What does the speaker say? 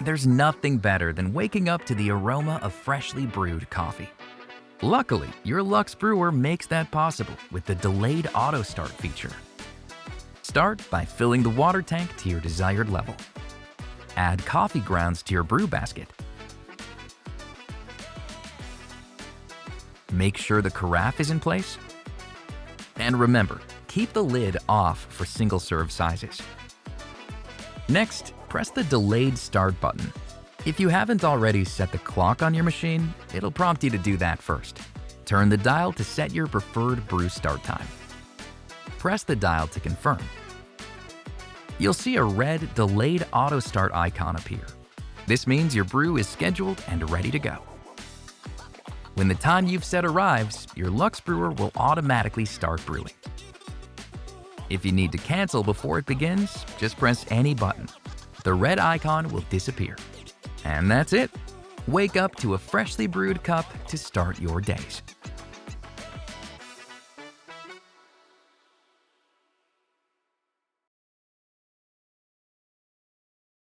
There's nothing better than waking up to the aroma of freshly brewed coffee. Luckily, your Luxe Brewer makes that possible with the delayed auto start feature. Start by filling the water tank to your desired level. Add coffee grounds to your brew basket. Make sure the carafe is in place. And remember, keep the lid off for single-serve sizes. Next, press the delayed start button. If you haven't already set the clock on your machine, it'll prompt you to do that first. Turn the dial to set your preferred brew start time. Press the dial to confirm. You'll see a red delayed auto start icon appear. This means your brew is scheduled and ready to go. When the time you've set arrives, your Luxe Brewer will automatically start brewing. If you need to cancel before it begins, just press any button. The red icon will disappear. And that's it. Wake up to a freshly brewed cup to start your days.